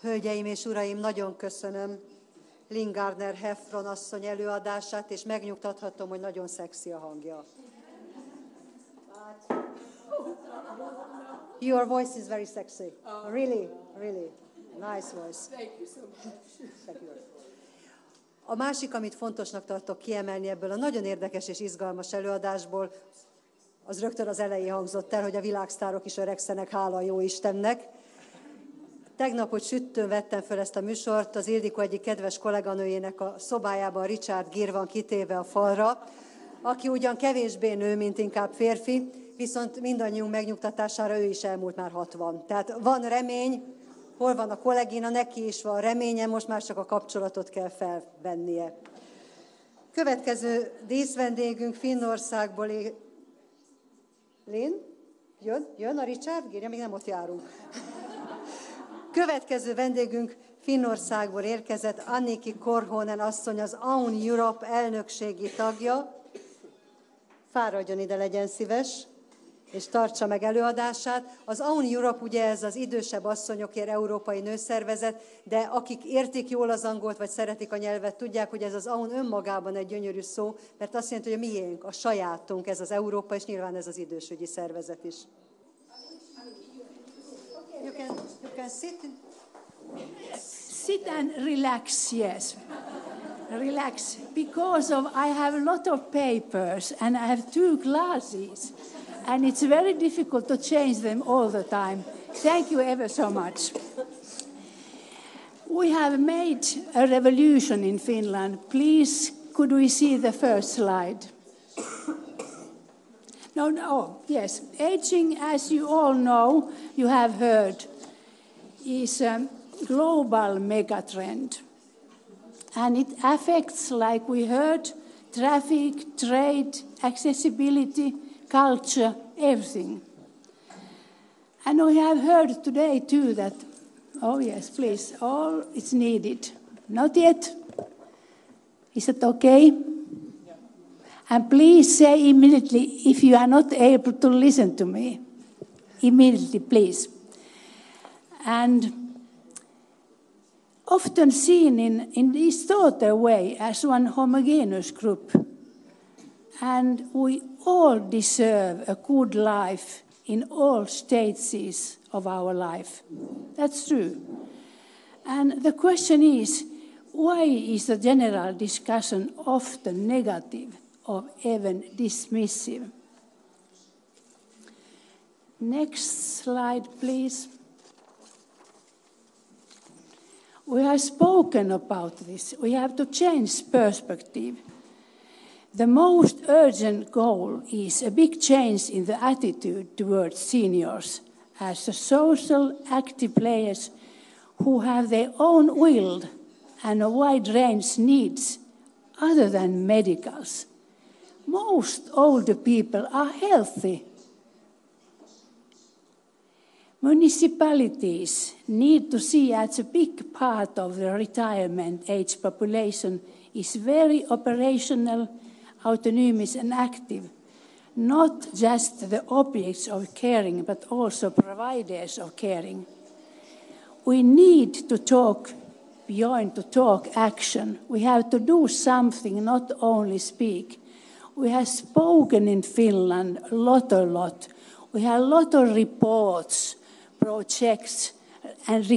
Hölgyeim és uraim, nagyon köszönöm Lynn Gardner Heffron asszony előadását, és megnyugtathatom, hogy nagyon szexi a hangja. Your voice is very sexy. Really, really. Nice voice. Thank you so much. Thank you. A másik, amit fontosnak tartok kiemelni ebből a nagyon érdekes és izgalmas előadásból, az rögtön az elején hangzott el, hogy a világsztárok is öregszenek, hála jó Istennek. Tegnap, hogy süttőn vettem föl ezt a műsort, az Ildikó egyik kedves kolléganőjének a szobájában Richard Gere van kitéve a falra, aki ugyan kevésbé nő, mint inkább férfi, viszont mindannyiunk megnyugtatására ő is elmúlt már 60. Tehát van remény, hol van a kollégina, neki is van reménye, most már csak a kapcsolatot kell felvennie. Következő díszvendégünk Finnországból. Lynn? Jön a Richard Gere? Még nem ott járunk. Következő vendégünk Finnországból érkezett Annikki Korhonen asszony, az AUN Europe elnökségi tagja. Fáradjon ide, legyen szíves, és tartsa meg előadását. Az AUN Europe ugye ez az idősebb asszonyokért európai nőszervezet, de akik értik jól az angolt, vagy szeretik a nyelvet, tudják, hogy ez az AUN önmagában egy gyönyörű szó, mert azt jelenti, hogy a miénk, a sajátunk, ez az Európa, és nyilván ez az idősügyi szervezet is. You can sit. Sit and relax, yes. Relax, because I have a lot of papers and I have 2 glasses and it's very difficult to change them all the time. Thank you ever so much. We have made a revolution in Finland. Please, could we see the first slide? No, yes. Aging, as you all know, you have heard, is a global megatrend. And it affects, like we heard, traffic, trade, accessibility, culture, everything. And we have heard today too that, oh yes, please, all is needed. Not yet. Is it okay? And please say immediately if you are not able to listen to me. Immediately, please. And often seen in distorted way as one homogeneous group. And we all deserve a good life in all stages of our life. That's true. And the question is, why is the general discussion often negative or even dismissive? Next slide, please. We have spoken about this. We have to change perspective. The most urgent goal is a big change in the attitude towards seniors as the social active players who have their own will and a wide range needs other than medicals. Most older people are healthy. Municipalities need to see as a big part of the retirement age population is very operational, autonomous and active, not just the objects of caring, but also providers of caring. We need to talk beyond to talk action. We have to do something, not only speak. We have spoken in Finland a lot. We have a lot of reports, projects and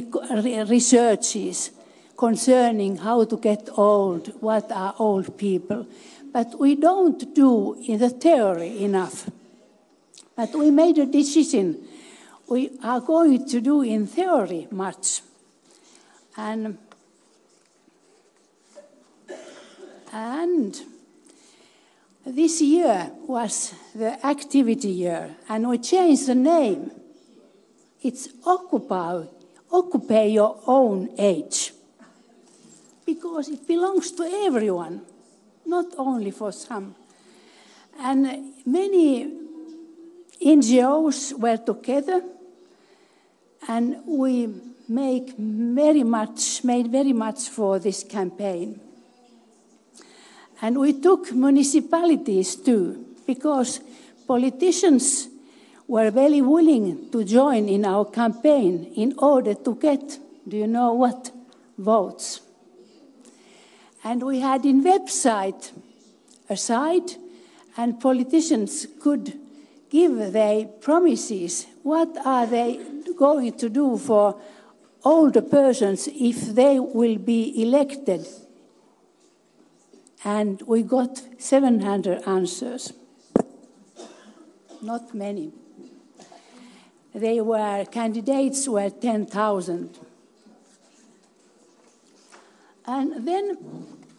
researches concerning how to get old, what are old people. But we don't do in the theory enough. But we made a decision. We are going to do in theory much. And this year was the activity year, and we changed the name. It's Occupy Your Own Age. Because it belongs to everyone, not only for some. And many NGOs were together, and we made very much for this campaign. And we took municipalities too, because politicians were very willing to join in our campaign in order to get Do you know what? Votes. And we had in website a site, and politicians could give their promises. What are they going to do for older persons if they will be elected? And we got 700 answers. Not many. Candidates were 10,000. And then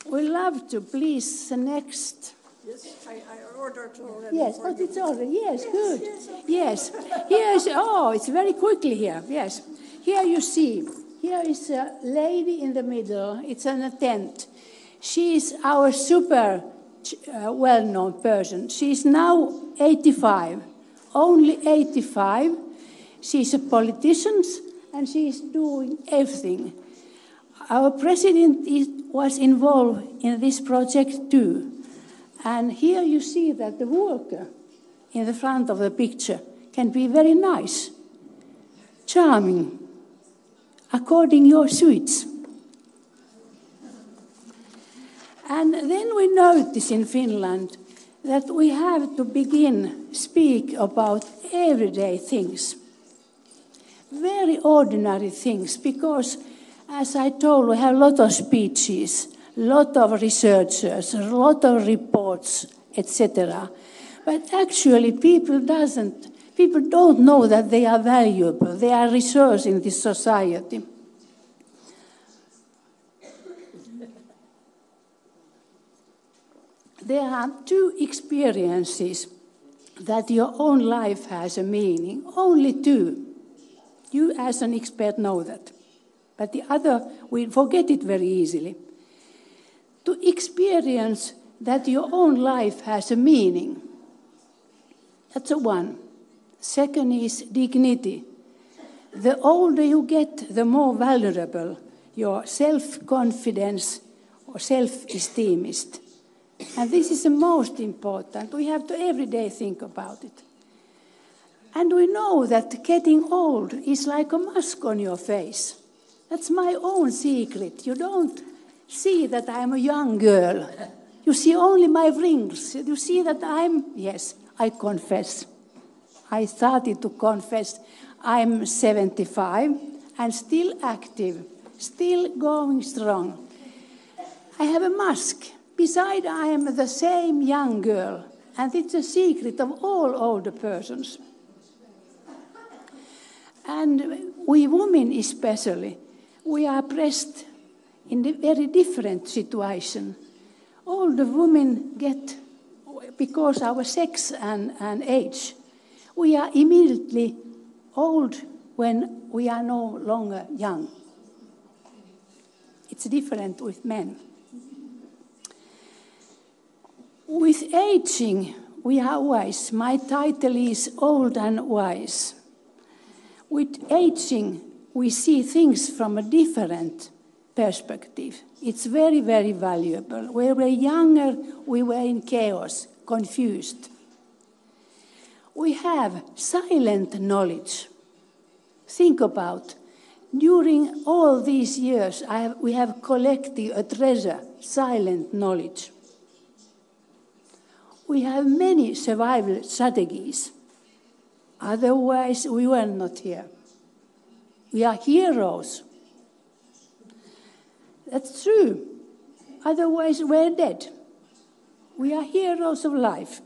we love to please the next. Yes, I ordered already. Yes, but it's already, yes, good. Yes, here's, it's very quickly here, yes. Here you see, here is a lady in the middle, it's in a tent. She is our super well-known person. She's now 85, only 85. She's a politician and she's doing everything. Our president was involved in this project too. And here you see that the worker in the front of the picture can be very nice, charming, according your suits. And then we notice in Finland that we have to speak about everyday things, very ordinary things, because, as I told, we have a lot of speeches, a lot of researchers, a lot of reports, etc. But actually people don't know that they are valuable, they are resource in this society. There are two experiences that your own life has a meaning, only two. You as an expert know that. But the other, we forget it very easily. To experience that your own life has a meaning. That's a one. Second is dignity. The older you get, the more vulnerable your self-confidence or self-esteem is. And this is the most important. We have to every day think about it. And we know that getting old is like a mask on your face. That's my own secret. You don't see that I'm a young girl. You see only my rings. You see that yes, I confess. I started to confess. I'm 75 and still active, still going strong. I have a mask. Beside, I am the same young girl. And it's a secret of all older persons. And we women especially, we are pressed in a very different situation. Older women get, because our sex and age, we are immediately old when we are no longer young. It's different with men. With aging, we are wise. My title is Old and Wise. With aging, we see things from a different perspective. It's very, very valuable. When we were younger, we were in chaos, confused. We have silent knowledge. Think about, during all these years, we have collected a treasure, silent knowledge. We have many survival strategies. Otherwise, we were not here. We are heroes. That's true. Otherwise, we're dead. We are heroes of life.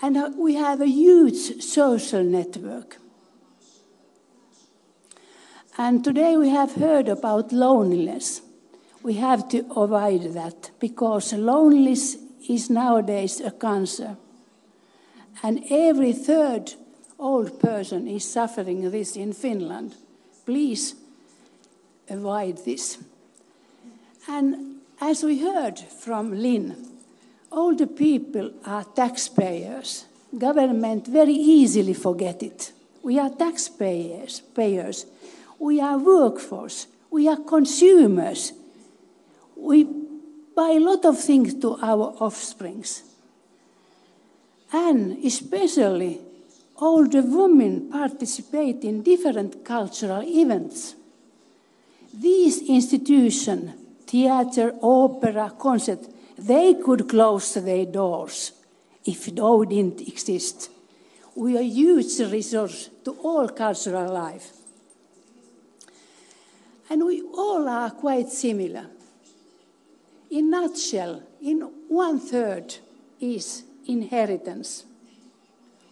And we have a huge social network. And today we have heard about loneliness. We have to avoid that because loneliness is nowadays a cancer. And every third old person is suffering this in Finland. Please avoid this. And as we heard from Lynn, older people are taxpayers. Government very easily forget it. We are taxpayers. We are workforce. We are consumers. We buy a lot of things to our offsprings. And especially older women participate in different cultural events. These institutions, theater, opera, concert, they could close their doors if those didn't exist. We are a huge resource to all cultural life. And we all are quite similar. In a nutshell, in 1/3 is inheritance.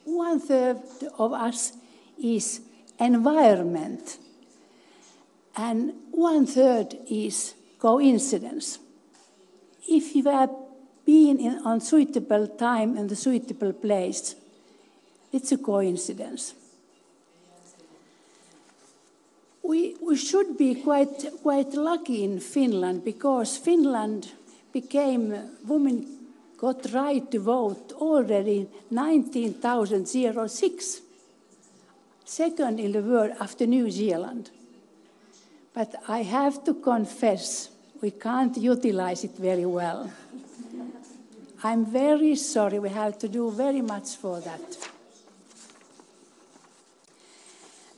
1/3 of us is environment. And 1/3 is coincidence. If you have been on suitable time and the suitable place, it's a coincidence. We should be quite lucky in Finland, because Finland women got right to vote already in 1906, second in the world after New Zealand. But I have to confess, we can't utilize it very well. I'm very sorry, we have to do very much for that.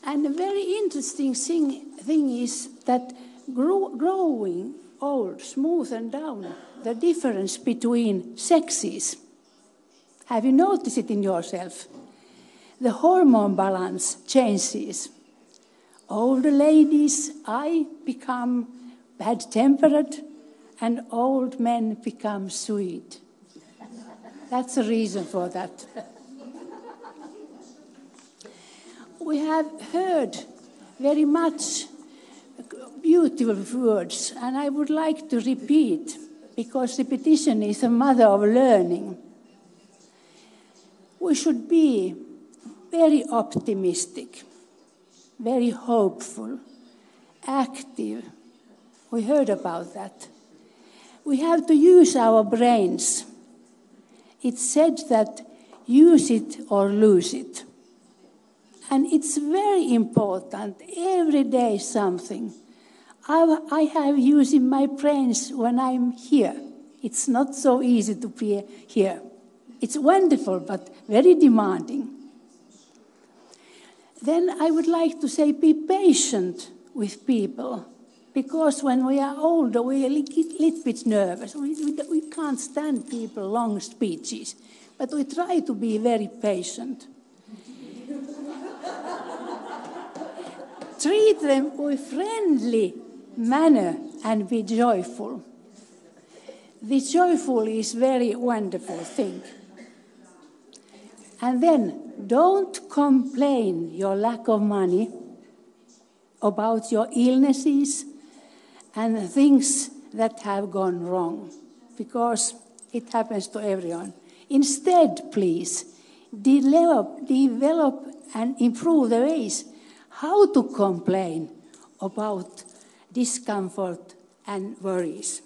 And a very interesting thing is that growing old smoothen down the difference between sexes. Have you noticed it in yourself? The hormone balance changes. Older ladies' eye become bad-tempered, and old men become sweet. That's the reason for that. We have heard very much beautiful words, and I would like to repeat, because repetition is the mother of learning. We should be very optimistic, very hopeful, active. We heard about that. We have to use our brains. It's said that use it or lose it. And it's very important, every day something. I have using my brains when I'm here. It's not so easy to be here. It's wonderful, but very demanding. Then I would like to say, be patient with people. Because when we are older, we are a little bit nervous. We can't stand people long speeches. But we try to be very patient. Treat them with friendly manner and be joyful. The joyful is very wonderful thing. And then don't complain your lack of money, about your illnesses and things that have gone wrong, because it happens to everyone. Instead, please, develop and improve the ways how to complain about discomfort and worries.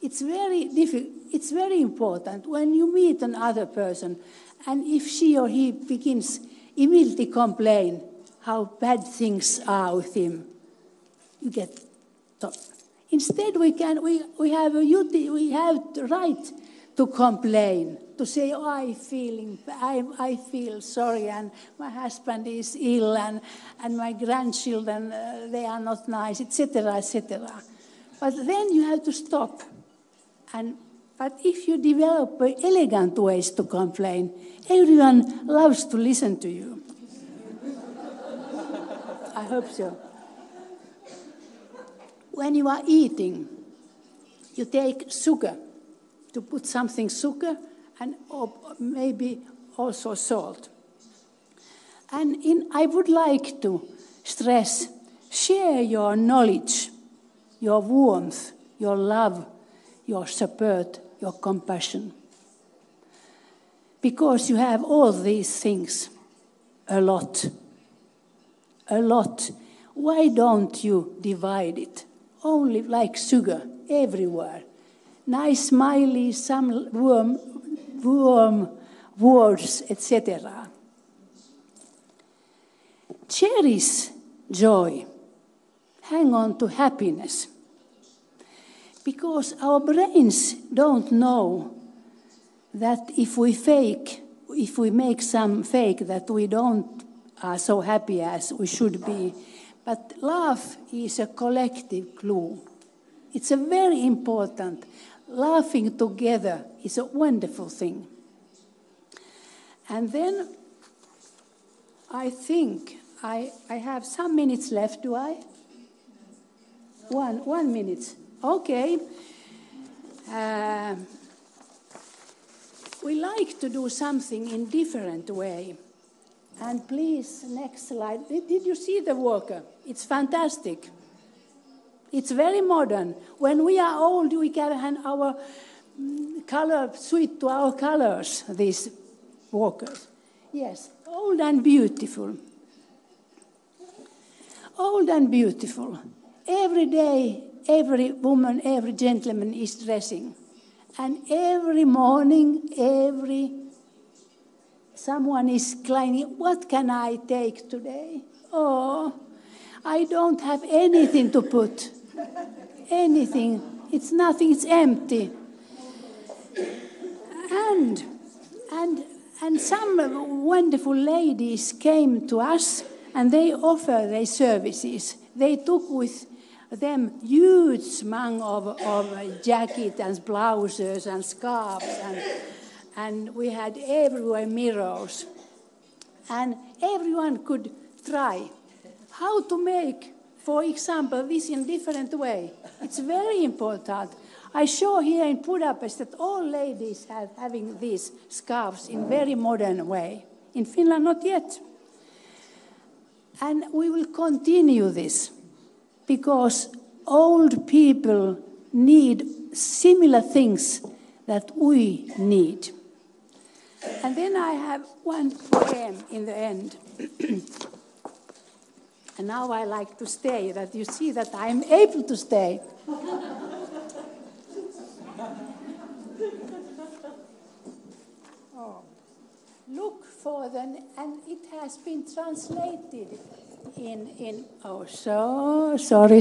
It's very difficult. It's very important when you meet another person, and if she or he begins immediately complain how bad things are with him, you get tough. Instead, we have the right to complain, to say, oh, I feel sorry, and my husband is ill, and my grandchildren, they are not nice, etc., etc. But then you have to stop. But if you develop elegant ways to complain, everyone loves to listen to you. I hope so. When you are eating, you take sugar, to put something sugar, and maybe also salt. And I would like to stress, share your knowledge, your warmth, your love, your support, your compassion. Because you have all these things, a lot. A lot. Why don't you divide it? Only like sugar, everywhere. Nice smileys, some warm words, etc. Cherish joy. Hang on to happiness. Because our brains don't know that if we make some fake, that we don't are so happy as we should be. But love is a collective glue. It's a very important. Laughing together is a wonderful thing. And then I think I have some minutes left, do I? 1 minute. Okay. We like to do something in different way. And please, next slide. Did you see the worker? It's fantastic. It's very modern. When we are old, we can have our color suit to our colors, these workers. Yes, old and beautiful. Old and beautiful. Every day, every woman, every gentleman is dressing. And every morning, someone is claiming, what can I take today? Oh, I don't have anything to put. Anything. It's nothing, it's empty. And some wonderful ladies came to us and they offered their services. They took with them huge amount of jackets and blouses and scarves and we had everywhere mirrors. And everyone could try how to make, for example, this in different way. It's very important. I show here in Budapest that all ladies are having these scarves in very modern way. In Finland, not yet. And we will continue this because old people need similar things that we need. And then I have one poem in the end. And now I like to stay, that you see that I'm able to stay. Look for them, and it has been translated in sorry.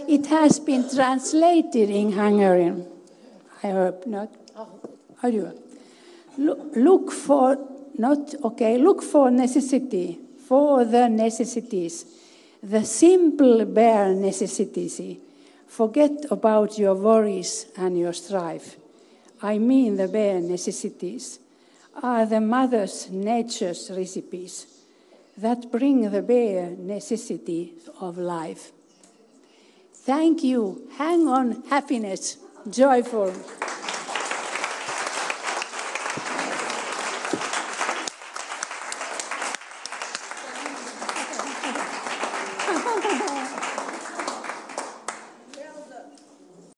It has been translated in Hungarian. I hope not. How do you? Look for necessity, for the necessities, the simple bare necessities. Forget about your worries and your strife. I mean the bare necessities are the mother's nature's recipes that bring the bare necessity of life. Thank you. Hang on, happiness, joyful.